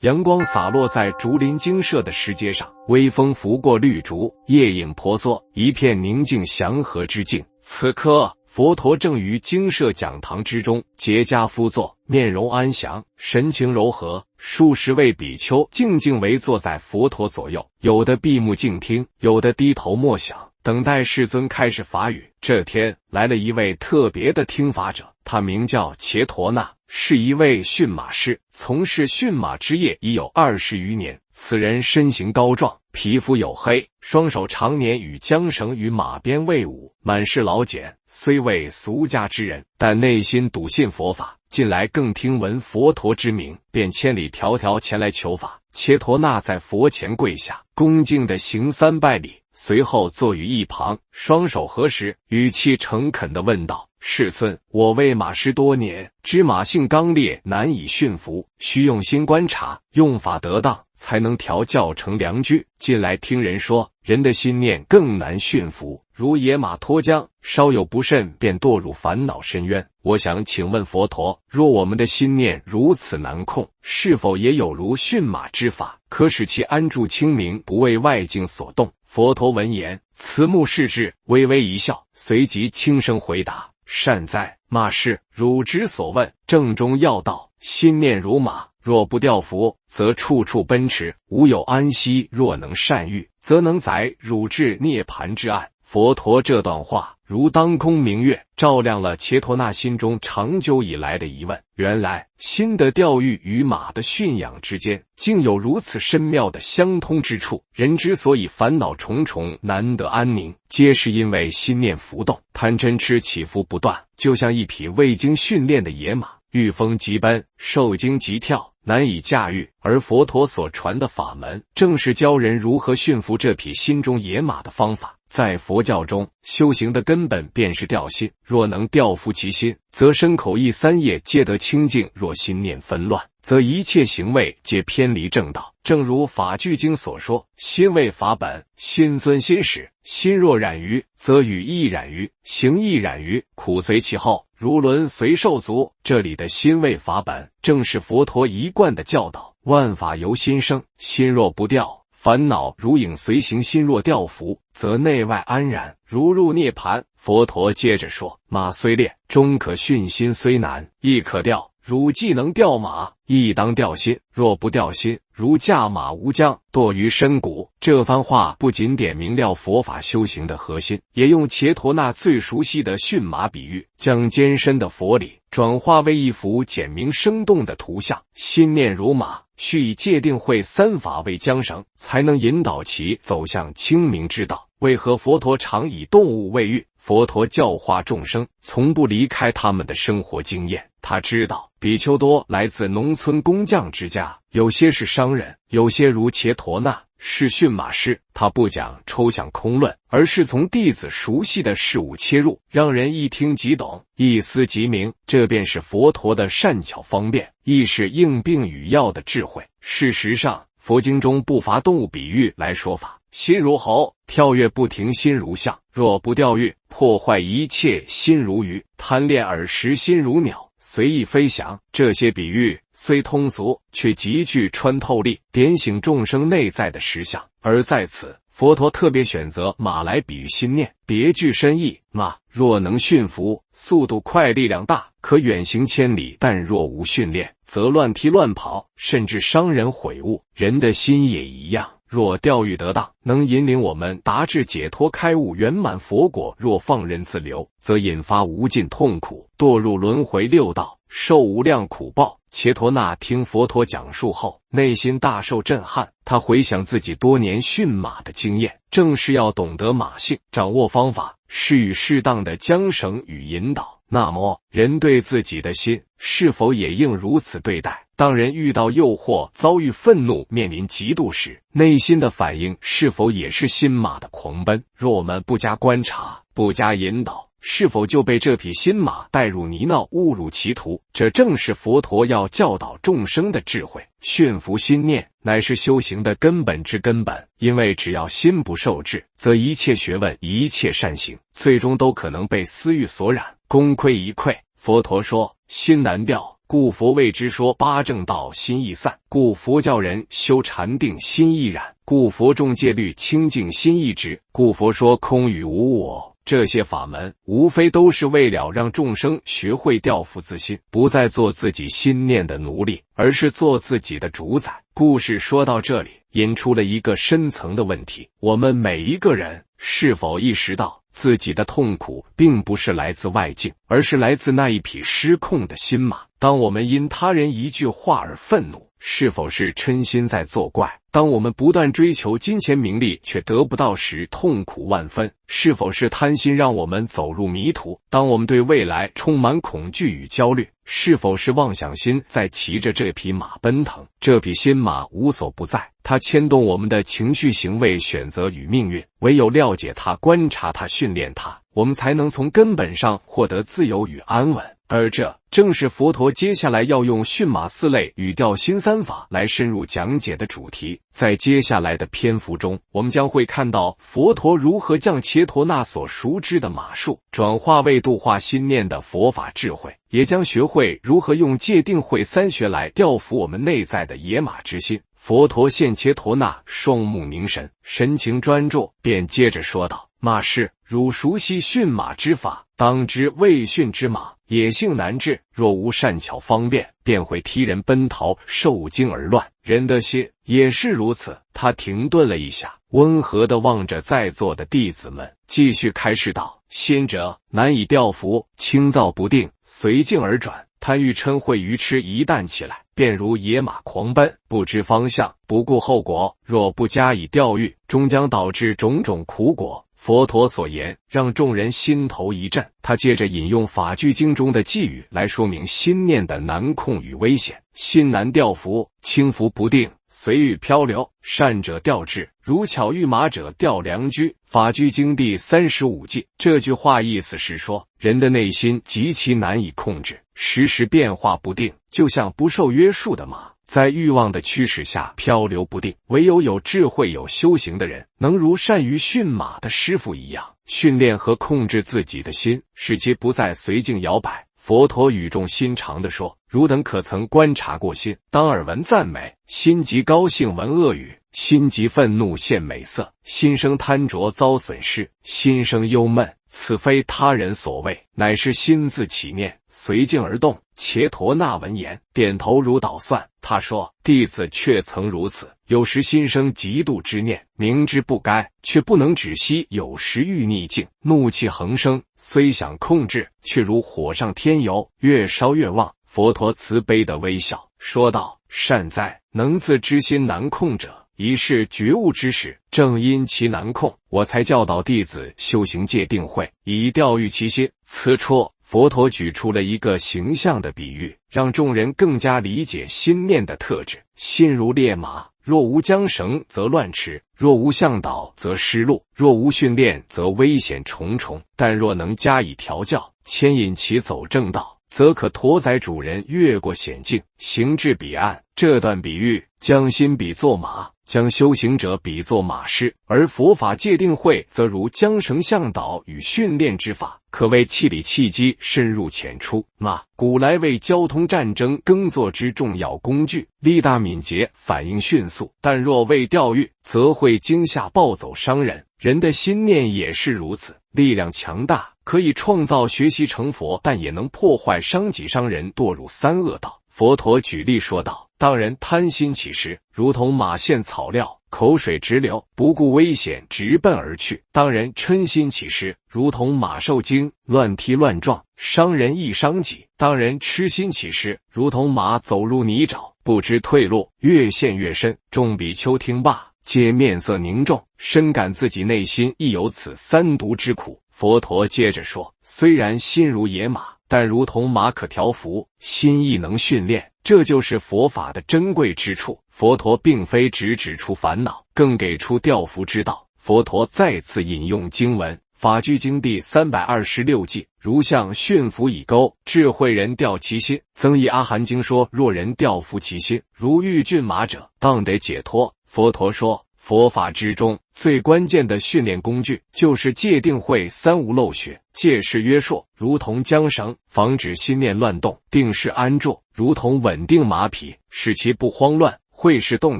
阳光洒落在竹林精舍的石阶上，微风拂过绿竹，夜影婆娑，一片宁静祥和之境。此刻，佛陀正于精舍讲堂之中结跏趺坐，面容安详，神情柔和。数十位比丘静静围坐在佛陀左右，有的闭目静听，有的低头默想，等待世尊开始法语。这天来了一位特别的听法者，他名叫伽陀那，是一位驯马师，从事驯马之业已有20余年。此人身形高壮，皮肤黝黑，双手常年与缰绳与马鞭为伍，满是老茧。虽为俗家之人，但内心笃信佛法。近来更听闻佛陀之名，便千里迢迢前来求法。伽陀那在佛前跪下，恭敬地行3拜礼，随后坐于一旁，双手合十，语气诚恳地问道：“世尊，我为马师多年，知马性刚烈，难以驯服，需用心观察，用法得当，才能调教成良驹。近来听人说，人的心念更难驯服，如野马脱缰，稍有不慎便堕入烦恼深渊。我想请问佛陀，若我们的心念如此难控，是否也有如驯马之法，可使其安住清明，不为外境所动？”佛陀闻言，慈目视之，微微一笑，随即轻声回答：“善哉，马师，汝之所问，正中要道。心念如马，若不调伏，则处处奔驰，无有安息；若能善御，则能载汝至涅槃之岸。”佛陀这段话如当空明月，照亮了伽陀那心中长久以来的疑问。原来心的调育与马的驯养之间竟有如此深妙的相通之处。人之所以烦恼重重，难得安宁，皆是因为心念浮动，贪嗔痴起伏不断，就像一匹未经训练的野马，遇风即奔，受惊即跳，难以驾驭。而佛陀所传的法门，正是教人如何驯服这匹心中野马的方法。在佛教中，修行的根本便是调心，若能调伏其心，则身口意3业皆得清净；若心念纷乱，则一切行为皆偏离正道。正如法句经所说：“心为法本，心遵心使，心若染于，则语亦染于，行亦染于，苦随其后，如轮随受足。”这里的心为法本，正是佛陀一贯的教导。万法由心生，心若不调，烦恼如影随形；心若调伏，则内外安然，如入涅槃。佛陀接着说：“马虽练，终可驯；心虽难，亦可调。汝既能调马，亦当调心。若不调心，如驾马无缰，堕于深谷。”这番话不仅点明了佛法修行的核心，也用伽陀那最熟悉的驯马比喻，将艰深的佛理转化为一幅简明生动的图像。心念如马，须以戒定慧3法为缰绳，才能引导其走向清明之道。为何佛陀常以动物为喻？佛陀教化众生，从不离开他们的生活经验。他知道比丘多来自农村工匠之家，有些是商人，有些如伽陀那是驯马师。他不讲抽象空论，而是从弟子熟悉的事物切入，让人一听即懂，一思即明。这便是佛陀的善巧方便，亦是应病与药的智慧。事实上，佛经中不乏动物比喻来说法。心如猴，跳跃不停；心如象，若不调育，破坏一切；心如鱼，贪恋耳食；心如鸟，随意飞翔。这些比喻虽通俗，却极具穿透力，点醒众生内在的实相。而在此，佛陀特别选择马来比喻心念，别具深意。马若能驯服，速度快，力量大，可远行千里；但若无训练，则乱踢乱跑，甚至伤人毁物。人的心也一样，若调育得当，能引领我们达至解脱开悟圆满佛果；若放任自流，则引发无尽痛苦，堕入轮回6道，受无量苦报。伽陀那听佛陀讲述后，内心大受震撼。他回想自己多年驯马的经验，正是要懂得马性，掌握方法，施予适当的缰绳与引导。那么，人对自己的心是否也应如此对待？当人遇到诱惑，遭遇愤怒，面临嫉妒时，内心的反应是否也是心马的狂奔？若我们不加观察，不加引导，是否就被这匹心马带入泥淖，误入歧途？这正是佛陀要教导众生的智慧。驯服心念乃是修行的根本之根本，因为只要心不受制，则一切学问、一切善行，最终都可能被私欲所染，功亏一篑。佛陀说：心难调，故佛谓之说八正道心易散，故佛教人修禅定心易染，故佛重戒律清净心易直，故佛说空与无我。这些法门无非都是为了让众生学会调伏自心，不再做自己心念的奴隶，而是做自己的主宰。故事说到这里，引出了一个深层的问题：我们每一个人是否意识到自己的痛苦并不是来自外境，而是来自那一匹失控的心马？当我们因他人一句话而愤怒，是否是嗔心在作怪？当我们不断追求金钱名利却得不到时痛苦万分，是否是贪心让我们走入迷途？当我们对未来充满恐惧与焦虑，是否是妄想心在骑着这匹马奔腾？这匹心马无所不在，它牵动我们的情绪、行为、选择与命运。唯有了解它、观察它、训练它，我们才能从根本上获得自由与安稳。而这正是佛陀接下来要用驯马四类与调心三法来深入讲解的主题。在接下来的篇幅中，我们将会看到佛陀如何将切陀那所熟知的马术转化为度化心念的佛法智慧，也将学会如何用戒定慧三学来调伏我们内在的野马之心。佛陀见切陀那双目凝神，神情专注，便接着说道：马氏，汝熟悉驯马之法，当知未驯之马野性难治，若无善巧方便，便会踢人奔逃，受惊而乱。人的心也是如此。他停顿了一下，温和地望着在座的弟子们，继续开示道：心者难以调伏，轻躁不定，随境而转，贪欲嗔恚愚痴一旦起来，便如野马狂奔，不知方向，不顾后果。若不加以调御，终将导致种种苦果。佛陀所言让众人心头一震，他接着引用法句经中的寄语来说明心念的难控与危险。心难调伏，轻浮不定，随欲漂流，善者调治，如巧遇马者调良驹。法句经第35记。这句话意思是说，人的内心极其难以控制，时时变化不定，就像不受约束的马，在欲望的驱使下漂流不定。唯有有智慧、有修行的人，能如善于驯马的师傅一样，训练和控制自己的心，使其不再随境摇摆。佛陀语重心长地说：汝等可曾观察过心？当耳闻赞美，心即高兴闻恶语，心即愤怒现美色，心生贪着遭损失，心生忧闷，此非他人所为，乃是心自起念，随境而动。切陀那闻言，点头如捣蒜。他说：弟子确曾如此，有时心生嫉妒之念，明知不该，却不能止息；有时欲逆境，怒气横生，虽想控制，却如火上添油，越烧越旺。佛陀慈悲的微笑说道：善哉，能自知心难控者，已是觉悟之始。正因其难控，我才教导弟子修行戒定慧，以调御其心。此处佛陀举出了一个形象的比喻，让众人更加理解心念的特质。心如烈马，若无缰绳则乱驰，若无向导则失路，若无训练则危险重重。但若能加以调教，牵引其走正道，则可驮载主人越过险境，行至彼岸。这段比喻将心比作马，将修行者比作马师，而佛法戒定慧则如缰绳向导与训练之法，可谓气理气机，深入浅出。马古来为交通战争耕作之重要工具，力大敏捷，反应迅速，但若未调御，则会惊吓暴走伤人。人的心念也是如此，力量强大，可以创造学习成佛，但也能破坏伤己伤人，堕入三恶道。佛陀举例说道：当人贪心起时，如同马陷草料，口水直流，不顾危险直奔而去；当人嗔心起时，如同马受惊，乱踢乱撞，伤人亦伤己；当人痴心起时，如同马走入泥沼，不知退路，越陷越深。众比丘听罢，皆面色凝重，深感自己内心亦有此三毒之苦。佛陀接着说：虽然心如野马，但如同马可调伏，心亦能训练，这就是佛法的珍贵之处。佛陀并非只指出烦恼，更给出调伏之道。佛陀再次引用经文，法句经第326记：如象驯服以钩，智慧人调其心。增益阿含经说：若人调伏其心，如欲驯马者，当得解脱。佛陀说，佛法之中最关键的训练工具就是戒定慧三无漏学。戒是约束，如同缰绳，防止心念乱动；定是安住，如同稳定马匹，使其不慌乱；慧是洞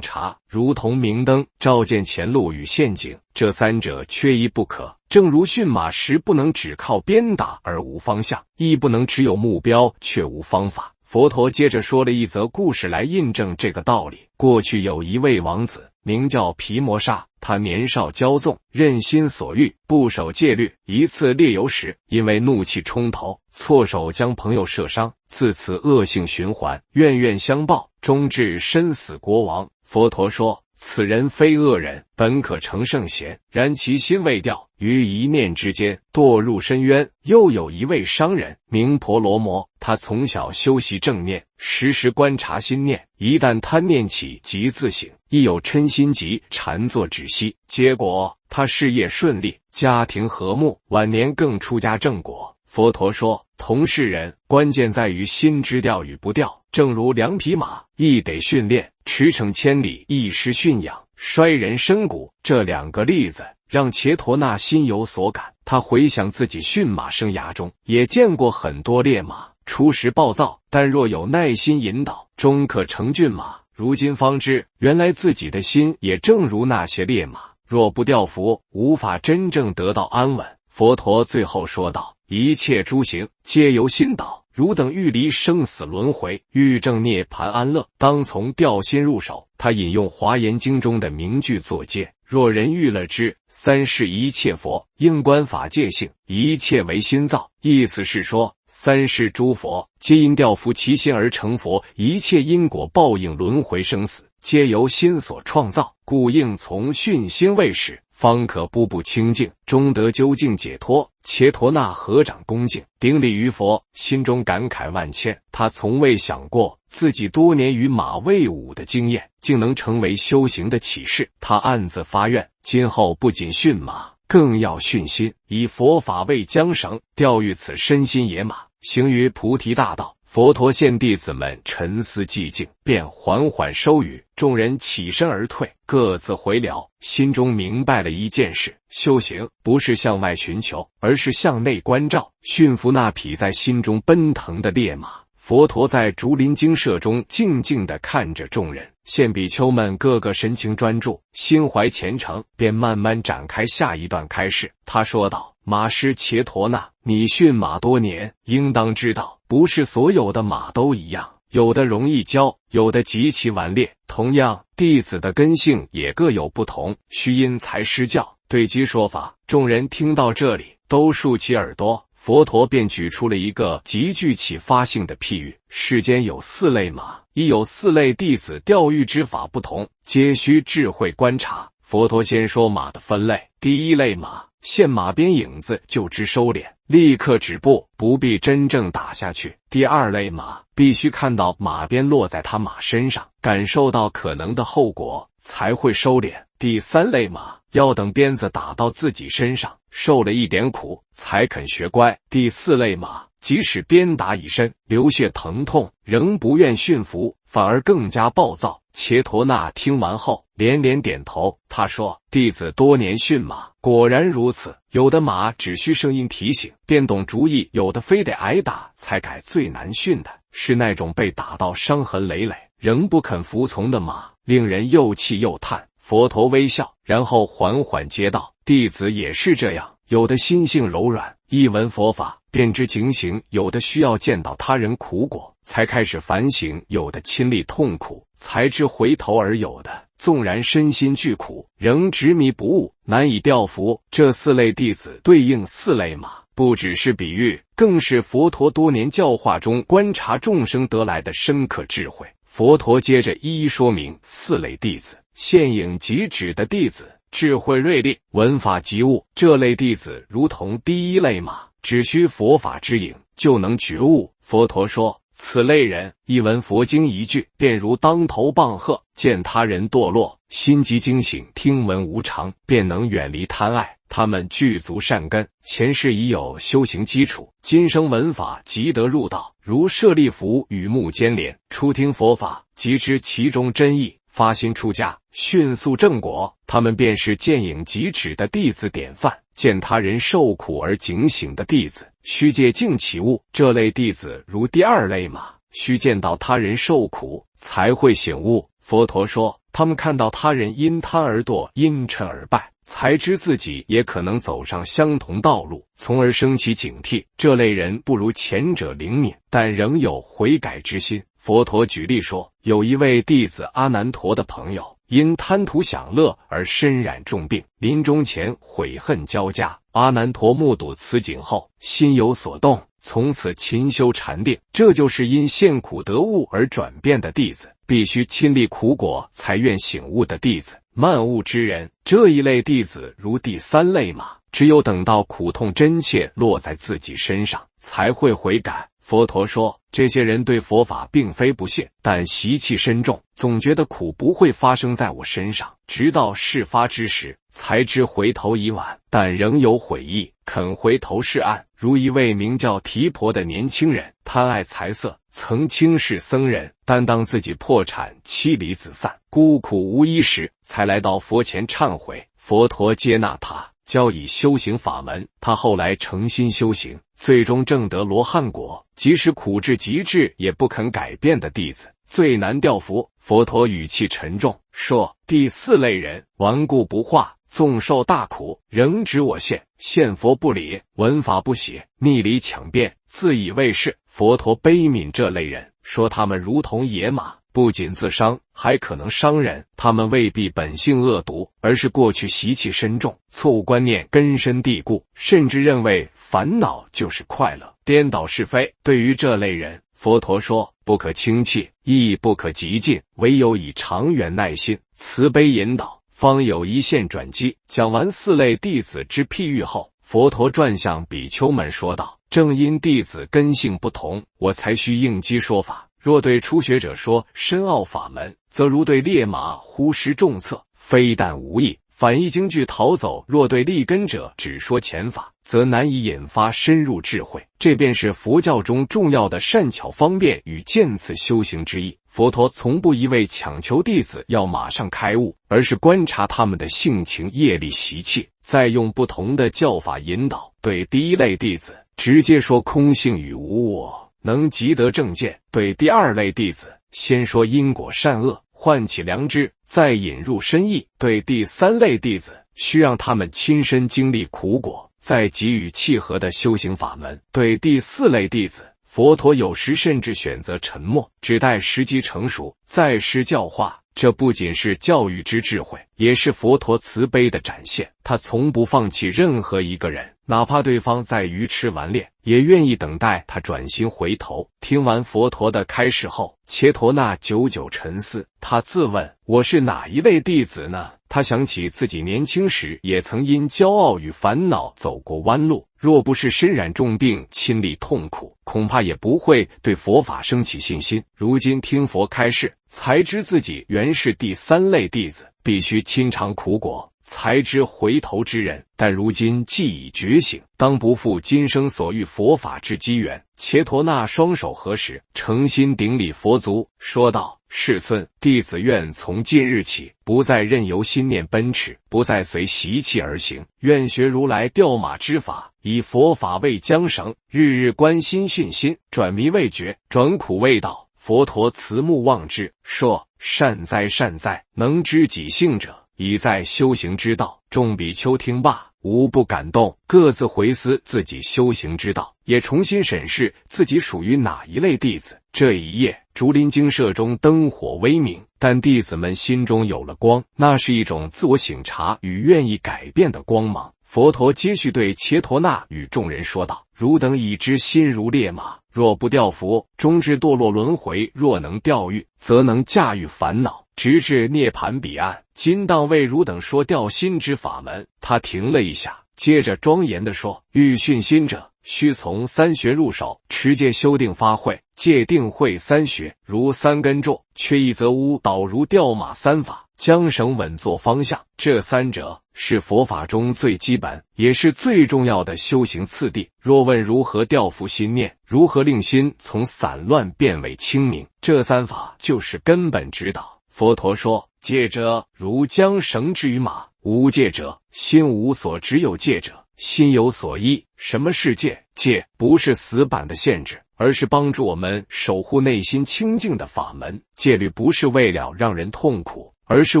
察，如同明灯，照见前路与陷阱。这三者缺一不可。正如驯马时不能只靠鞭打而无方向，亦不能只有目标却无方法。佛陀接着说了一则故事来印证这个道理。过去有一位王子，名叫毗摩沙，他年少骄纵，任心所欲，不守戒律。一次猎游时，因为怒气冲头，错手将朋友射伤，自此恶性循环，冤冤相报，终至身死国亡。佛陀说，此人非恶人，本可成圣贤，然其心未掉，于一念之间堕入深渊。又有一位商人，名婆罗摩，他从小修习正念，时时观察心念，一旦贪念起即自省，一有嗔心即禅坐止息。结果他事业顺利，家庭和睦，晚年更出家正果。佛陀说，同是人，关键在于心之调与不调。正如良匹马，亦得训练，驰骋千里，亦失驯养，摔人深谷。这两个例子让伽陀那心有所感。他回想自己驯马生涯中，也见过很多烈马，初时暴躁，但若有耐心引导，终可成骏马。如今方知，原来自己的心也正如那些烈马，若不调伏，无法真正得到安稳。佛陀最后说道，一切诸行皆由心导，汝等欲离生死轮回，欲证涅槃安乐，当从调心入手。他引用华严经中的名句作戒，若人欲乐之，三世一切佛，应观法界性，一切为心造。意思是说，三世诸佛皆因调伏其心而成佛，一切因果报应轮回生死，皆由心所创造，故应从训心为始，方可步步清净，终得究竟解脱。伽陀那合掌恭敬，顶礼于佛，心中感慨万千。他从未想过自己多年与马为伍的经验，竟能成为修行的启示。他暗自发愿，今后不仅驯马，更要训心，以佛法为缰绳，调御此身心野马，行于菩提大道。佛陀见弟子们沉思寂静，便缓缓收语，众人起身而退，各自回了。心中明白了一件事，修行不是向外寻求，而是向内关照，驯服那匹在心中奔腾的烈马。佛陀在竹林精舍中静静地看着众人，见比丘们个个神情专注，心怀虔诚，便慢慢展开下一段开示。他说道，马师伽陀那，你驯马多年，应当知道，不是所有的马都一样，有的容易教，有的极其顽劣。同样，弟子的根性也各有不同，须因材施教，对机说法。众人听到这里，都竖起耳朵。佛陀便举出了一个极具启发性的譬喻：世间有四类马，亦有四类弟子，调御之法不同，皆需智慧观察。佛陀先说马的分类，第一类马，现马边影子就知收敛，立刻止步，不必真正打下去。第二类马，必须看到马鞭落在他马身上，感受到可能的后果，才会收敛。第三类马，要等鞭子打到自己身上，受了一点苦，才肯学乖。第四类马，即使鞭打已深，流血疼痛，仍不愿驯服，反而更加暴躁。伽陀那听完后连连点头，他说，弟子多年驯马，果然如此。有的马只需声音提醒，便懂主意，有的非得挨打才改。最难驯的是那种被打到伤痕累累，仍不肯服从的马，令人又气又叹。佛陀微笑，然后缓缓接道，弟子也是这样，有的心性柔软，一闻佛法便知警醒，有的需要见到他人苦果才开始反省，有的亲历痛苦才知回头，而有的纵然身心俱苦，仍执迷不悟，难以调伏。这四类弟子对应四类马，不只是比喻，更是佛陀多年教化中观察众生得来的深刻智慧。佛陀接着一一说明四类弟子：现影即指的弟子，智慧锐利，闻法即悟。这类弟子如同第一类马，只需佛法之影就能觉悟。佛陀说，此类人一闻佛经一句，便如当头棒喝，见他人堕落，心即惊醒，听闻无常，便能远离贪爱。他们具足善根，前世已有修行基础，今生闻法即得入道，如舍利弗与目犍连，初听佛法，即知其中真意，发心出家，迅速正果，他们便是见影即止的弟子典范，见他人受苦而警醒的弟子，须戒尽其物。这类弟子如第二类马，须见到他人受苦才会醒悟。佛陀说，他们看到他人因贪而堕，因嗔而败，才知自己也可能走上相同道路，从而升起警惕。这类人不如前者灵敏，但仍有悔改之心。佛陀举例说，有一位弟子阿难陀的朋友，因贪图享乐而身染重病，临终前悔恨交加。阿难陀目睹此景后，心有所动，从此勤修禅定。这就是因现苦得悟而转变的弟子，必须亲历苦果才愿醒悟的弟子。慢悟之人，这一类弟子如第三类马，只有等到苦痛真切落在自己身上，才会悔改。佛陀说，这些人对佛法并非不信，但习气深重，总觉得苦不会发生在我身上，直到事发之时，才知回头已晚，但仍有悔意，肯回头是岸。如一位名叫提婆的年轻人，贪爱财色，曾轻视僧人，但当自己破产，妻离子散，孤苦无依时，才来到佛前忏悔。佛陀接纳他，教以修行法门。他后来诚心修行，最终证得罗汉果。即使苦至极致也不肯改变的弟子，最难调伏。佛陀语气沉重说，第四类人，顽固不化，纵受大苦，仍知我现佛不理，闻法不喜，逆理强辩，自以为是。佛陀悲悯这类人，说他们如同野马，不仅自伤，还可能伤人。他们未必本性恶毒，而是过去习气深重，错误观念根深蒂固，甚至认为烦恼就是快乐，颠倒是非。对于这类人，佛陀说，不可轻弃，亦不可急进，唯有以长远耐心、慈悲引导，方有一线转机。讲完四类弟子之譬喻后，佛陀转向比丘们说道，正因弟子根性不同，我才需应机说法。若对初学者说深奥法门，则如对猎马忽视重策，非但无益，反易惊惧逃走。若对立根者只说前法，则难以引发深入智慧。这便是佛教中重要的善巧方便与渐次修行之意。佛陀从不一味强求弟子要马上开悟，而是观察他们的性情、业力、习气，再用不同的教法引导。对第一类弟子，直接说空性与无我，能即得正见；对第二类弟子，先说因果善恶，唤起良知，再引入深意；对第三类弟子，需让他们亲身经历苦果，再给予契合的修行法门；对第四类弟子，佛陀有时甚至选择沉默，只待时机成熟，再施教化。这不仅是教育之智慧，也是佛陀慈悲的展现。他从不放弃任何一个人，哪怕对方在愚痴顽劣，也愿意等待他转心回头。听完佛陀的开示后，切陀那久久沉思，他自问，我是哪一类弟子呢？他想起自己年轻时也曾因骄傲与烦恼走过弯路，若不是身染重病，亲历痛苦，恐怕也不会对佛法升起信心。如今听佛开示，才知自己原是第三类弟子，必须亲尝苦果，才知回头之人。但如今既已觉醒，当不负今生所遇佛法之机缘。切陀那双手合十，诚心顶礼佛足，说道，世尊，弟子愿从今日起，不再任由心念奔驰，不再随习气而行，愿学如来调马之法，以佛法为缰绳，日日观心训心，转迷为觉，转苦为道。佛陀慈目望之，说，善哉善哉，能知己性者，已在修行之道。众比丘听罢，无不感动，各自回思自己修行之道，也重新审视自己属于哪一类弟子。这一夜，竹林精舍中灯火微明，但弟子们心中有了光，那是一种自我省察与愿意改变的光芒。佛陀接续对切陀那与众人说道，汝等已知心如烈马，若不调伏，终至堕落轮回；若能调御，则能驾驭烦恼，直至涅槃彼岸。今当为汝等说调心之法门。他停了一下，接着庄严地说，欲训心者，须从三学入手，持戒修定发慧，戒定慧三学，如三根柱，缺一则污，导如调马三法，缰绳稳坐方向。这三者是佛法中最基本也是最重要的修行次第。若问如何调伏心念，如何令心从散乱变为清明，这三法就是根本指导。佛陀说，戒者，如将绳之于马。无戒者，心无所执；有戒者，心有所依。什么是戒？戒不是死板的限制，而是帮助我们守护内心清净的法门。戒律不是为了让人痛苦，而是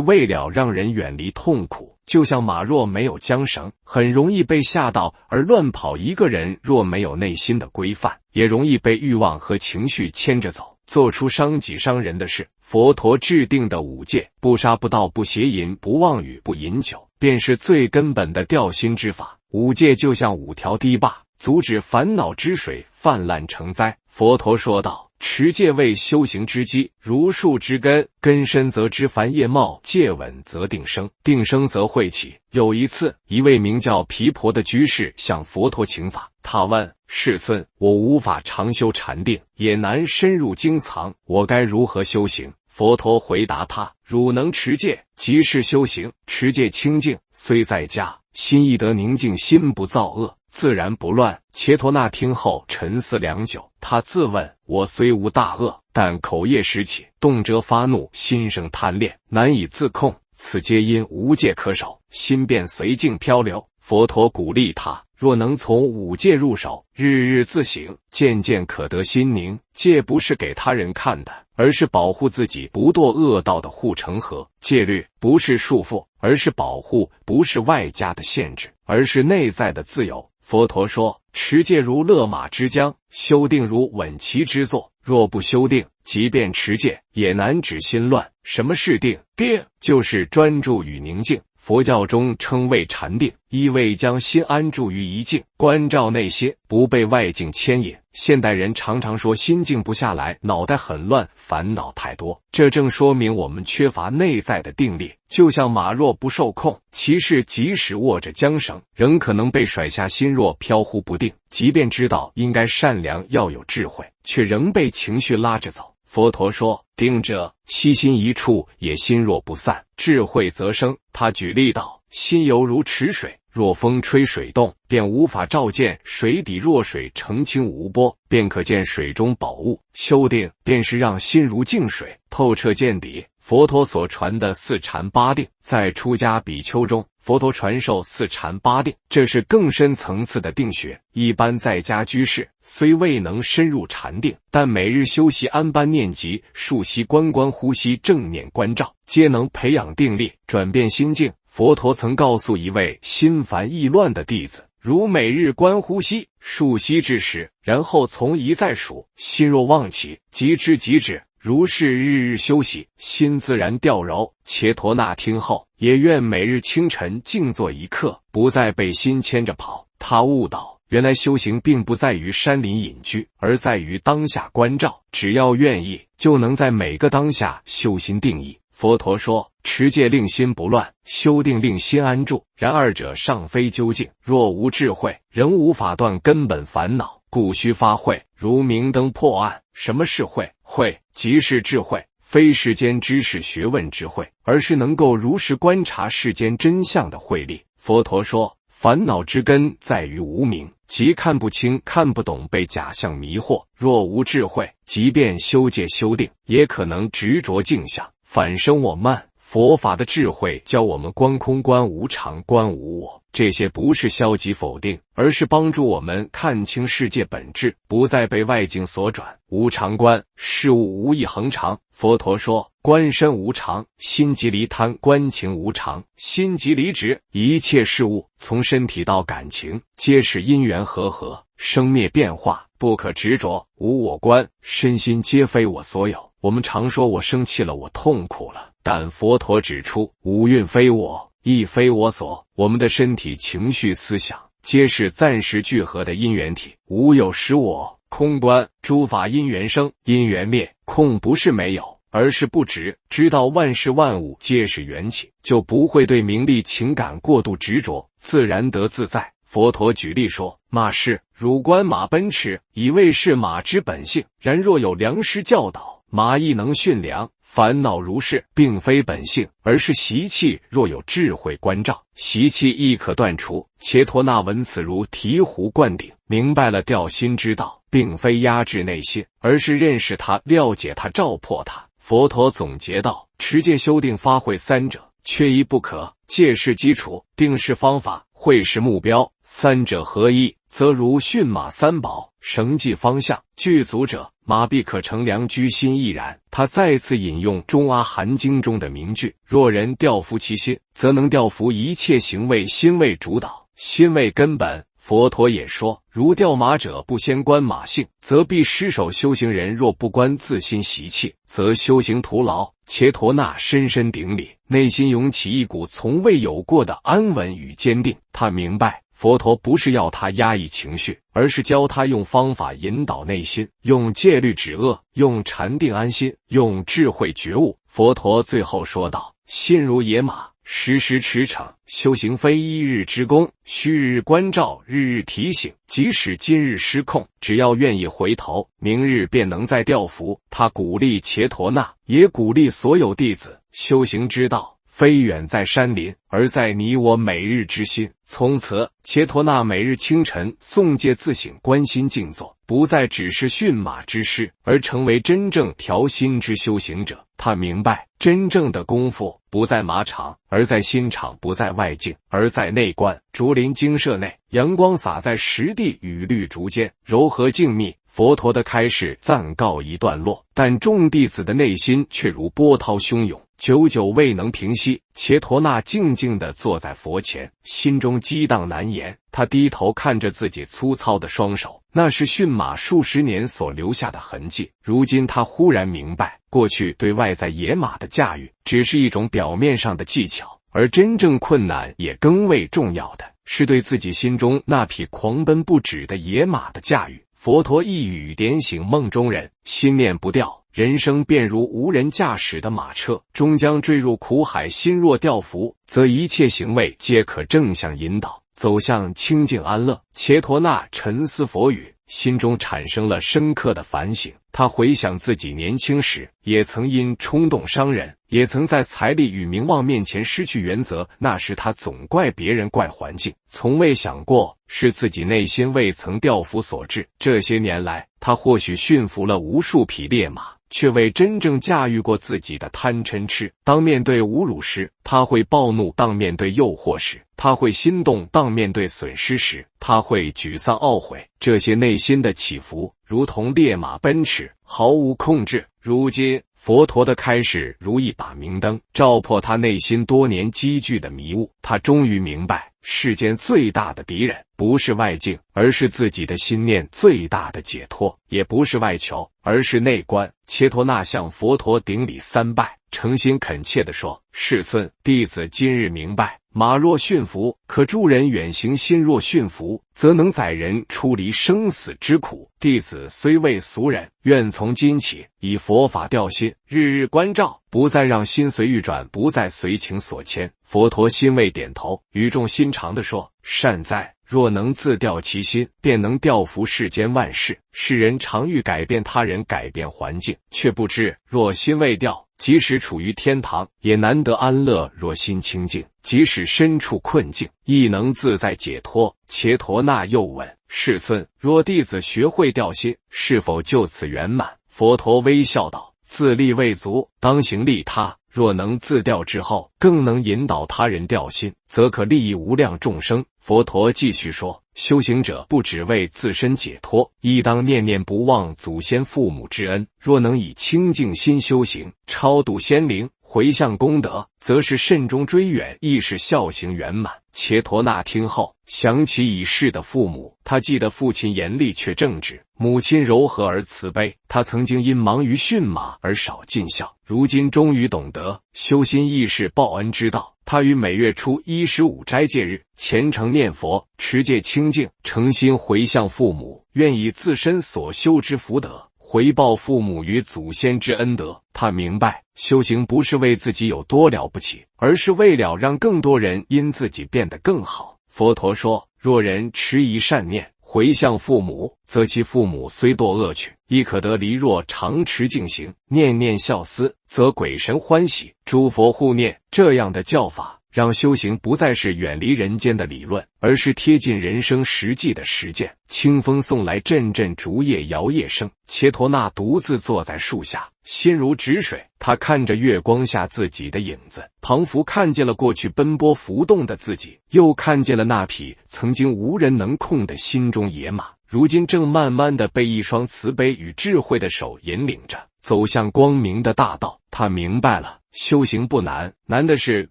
为了让人远离痛苦。就像马若没有缰绳，很容易被吓到而乱跑；一个人若没有内心的规范，也容易被欲望和情绪牵着走，做出伤己伤人的事。佛陀制定的五戒，不杀不盗不邪淫不妄语不饮酒，便是最根本的调心之法。五戒就像5条堤坝，阻止烦恼之水泛滥成灾。佛陀说道，持戒为修行之基，如树之根，根深则枝繁叶茂，戒稳则定生，定生则慧起。有一次，一位名叫毗婆的居士向佛陀请法，他问世尊，我无法常修禅定，也难深入经藏，我该如何修行？佛陀回答他，汝能持戒，即是修行。持戒清净，虽在家，心亦得宁静，心不造恶，自然不乱。伽陀那听后沉思良久，他自问，我虽无大恶，但口业时起，动辄发怒，心生贪恋，难以自控，此皆因无戒可守，心便随境漂流。佛陀鼓励他，若能从五戒入手，日日自省，渐渐可得心宁。戒不是给他人看的，而是保护自己不堕恶道的护城河。戒律不是束缚，而是保护；不是外加的限制，而是内在的自由。佛陀说，持戒如勒马之缰，修定如稳骑之坐。若不修定，即便持戒，也难止心乱。什么是定？定就是专注与宁静。佛教中称为禅定，意味将心安住于一境，关照内心，不被外境牵引。现代人常常说心静不下来，脑袋很乱，烦恼太多，这正说明我们缺乏内在的定力。就像马若不受控，骑士即使握着缰绳，仍可能被甩下，心若飘忽不定，即便知道应该善良要有智慧，却仍被情绪拉着走。佛陀说，定者，悉心一处，也心若不散，智慧则生。他举例道，心犹如池水，若风吹水动，便无法照见水底；若水澄清无波，便可见水中宝物。修定便是让心如净水，透彻见底。佛陀所传的四禅八定，在出家比丘中，佛陀传授四禅八定，这是更深层次的定学。一般在家居士虽未能深入禅定，但每日修习安般念疾、数息观呼吸、正念关照，皆能培养定力，转变心境。佛陀曾告诉一位心烦意乱的弟子，如每日观呼吸、数息至10，然后从1再数，心若妄起，即知即止。如是日日修习，心自然调柔。伽陀那听后，也愿每日清晨静坐一刻，不再被心牵着跑。他悟道，原来修行并不在于山林隐居，而在于当下关照。只要愿意，就能在每个当下修心定意。佛陀说，持戒令心不乱，修定令心安住，然二者尚非究竟。若无智慧，仍无法断根本烦恼，故须发慧，如明灯破暗。什么是慧？慧即是智慧，非世间知识学问之慧，而是能够如实观察世间真相的慧力。佛陀说，烦恼之根在于无明，即看不清看不懂，被假象迷惑。若无智慧，即便修戒修定，也可能执着镜像，反生我慢。佛法的智慧教我们观空、观无常、观无我，这些不是消极否定，而是帮助我们看清世界本质，不再被外境所转。无常观，事物无以恒常。佛陀说，观身无常，心即离贪；观情无常，心即离执。一切事物，从身体到感情，皆是因缘和合，生灭变化，不可执着。无我观，身心皆非我所有。我们常说我生气了，我痛苦了，但佛陀指出，五蕴非我，亦非我所。我们的身体、情绪、思想，皆是暂时聚合的因缘体，无有实我。空观，诸法因缘生，因缘灭。空不是没有，而是不执。知道万事万物皆是缘起，就不会对名利情感过度执着，自然得自在。佛陀举例说，马是，汝观马奔驰，以为是马之本性，然若有良师教导，马亦能驯良。烦恼如是，并非本性，而是习气。若有智慧关照，习气亦可断除。伽陀那闻此如醍醐灌顶，明白了调心之道，并非压制内心，而是认识它、了解它、照破它。佛陀总结道：持戒、修定、发慧三者，缺一不可。戒是基础，定是方法，慧是目标，三者合一，则如驯马三宝，绳系方向，具足者，马必可乘凉，居心亦然。他再次引用《中阿含经》中的名句：若人调伏其心，则能调伏一切行为。心为主导，心为根本。佛陀也说，如调马者不先观马性，则必失手。修行人若不观自心习气，则修行徒劳。伽陀那深深顶礼，内心涌起一股从未有过的安稳与坚定。他明白，佛陀不是要他压抑情绪，而是教他用方法引导内心，用戒律止恶，用禅定安心，用智慧觉悟。佛陀最后说道：心如野马，时时驰骋，修行非一日之功，须日日关照，日日提醒。即使今日失控，只要愿意回头，明日便能再调伏。他鼓励伽陀那，也鼓励所有弟子，修行之道非远在山林，而在你我每日之心。从此，伽陀那每日清晨诵戒自省，观心静坐，不再只是驯马之师，而成为真正调心之修行者。他明白，真正的功夫不在马场，而在心场；不在外境，而在内观。竹林精舍内，阳光洒在实地与绿竹间，柔和静谧。佛陀的开示暂告一段落，但众弟子的内心却如波涛汹涌，久久未能平息。伽陀那静静地坐在佛前，心中激荡难言。他低头看着自己粗糙的双手，那是驯马数十年所留下的痕迹。如今他忽然明白，过去对外在野马的驾驭只是一种表面上的技巧，而真正困难也更为重要的是对自己心中那匹狂奔不止的野马的驾驭。佛陀一语点醒梦中人，心念不掉，人生便如无人驾驶的马车，终将坠入苦海。心若调伏，则一切行为皆可正向引导，走向清净安乐。伽陀那沉思佛语，心中产生了深刻的反省。他回想自己年轻时，也曾因冲动伤人，也曾在财力与名望面前失去原则。那时他总怪别人，怪环境，从未想过是自己内心未曾调伏所致。这些年来，他或许驯服了无数匹烈马，却未真正驾驭过自己的贪嗔痴。当面对侮辱时，他会暴怒；当面对诱惑时，他会心动；当面对损失时，他会沮丧懊悔。这些内心的起伏，如同烈马奔驰，毫无控制。如今，佛陀的开示如一把明灯，照破他内心多年积聚的迷雾。他终于明白，世间最大的敌人不是外境，而是自己的心念；最大的解脱也不是外求，而是内观。伽陀那向佛陀顶礼三拜，诚心恳切地说：世尊，弟子今日明白，马若驯服，可助人远行；心若驯服，则能载人出离生死之苦。弟子虽为俗人，愿从今起以佛法调心，日日关照，不再让心随欲转，不再随情所牵。佛陀欣慰点头，语重心长地说：善哉！若能自调其心，便能调伏世间万事。世人常欲改变他人，改变环境，却不知若心未调，即使处于天堂，也难得安乐；若心清净，即使身处困境，亦能自在解脱。伽陀那又问：世尊，若弟子学会调心，是否就此圆满？佛陀微笑道：自利未足，当行利他。若能自调之后，更能引导他人调心，则可利益无量众生。佛陀继续说：修行者不只为自身解脱，亦当念念不忘祖先父母之恩。若能以清净心修行，超度仙灵，回向功德，则是慎终追远，亦是孝行圆满。伽陀那听后，想起已逝的父母，他记得父亲严厉却正直，母亲柔和而慈悲。他曾经因忙于驯马而少尽孝，如今终于懂得修心亦是报恩之道。他于每月初1、15斋戒日虔诚念佛，持戒清净，诚心回向父母，愿以自身所修之福德回报父母与祖先之恩德。他明白，修行不是为自己有多了不起，而是为了让更多人因自己变得更好。佛陀说，若人持一善念，回向父母，则其父母虽堕恶趣，亦可得离；若常持净行，念念孝思，则鬼神欢喜，诸佛护念。这样的教法让修行不再是远离人间的理论，而是贴近人生实际的实践。清风送来阵阵竹叶摇曳声，切陀那独自坐在树下，心如止水。他看着月光下自己的影子，庞福看见了过去奔波浮动的自己，又看见了那匹曾经无人能控的心中野马，如今正慢慢地被一双慈悲与智慧的手引领着，走向光明的大道。他明白了，修行不难，难的是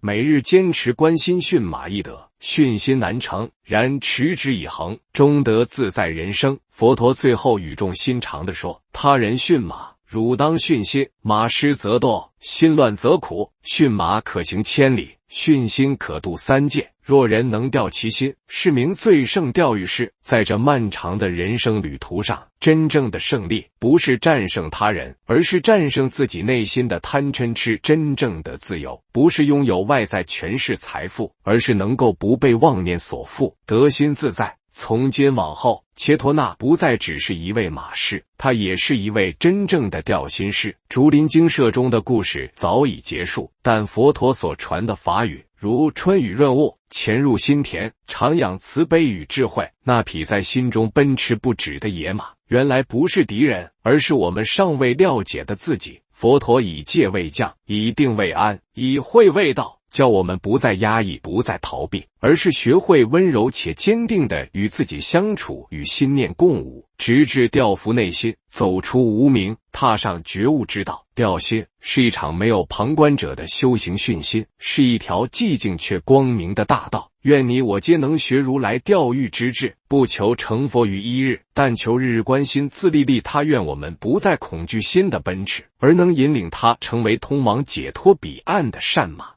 每日坚持观心驯马易得，驯心难成，然持之以恒，终得自在人生。佛陀最后语重心长地说：他人驯马，汝当驯心。马失则惰，心乱则苦。驯马可行千里，驯心可度三界。若人能调其心，是名最胜钓鱼师。在这漫长的人生旅途上，真正的胜利不是战胜他人，而是战胜自己内心的贪嗔痴。真正的自由不是拥有外在权势财富，而是能够不被妄念所缚，得心自在。从今往后，切陀那不再只是一位马师，他也是一位真正的调心师。竹林精舍中的故事早已结束，但佛陀所传的法语如春雨润物，潜入心田，徜徉慈悲与智慧。那匹在心中奔驰不止的野马，原来不是敌人，而是我们尚未了解的自己。佛陀以戒为降，以定为安，以慧为道，叫我们不再压抑，不再逃避，而是学会温柔且坚定地与自己相处，与心念共舞，直至调伏内心，走出无明，踏上觉悟之道。调心是一场没有旁观者的修行训心，是一条寂静却光明的大道。愿你我皆能学如来调御之智，不求成佛于一日，但求日日观心，自利利他。愿我们不再恐惧心的奔驰，而能引领他成为通往解脱彼岸的善马。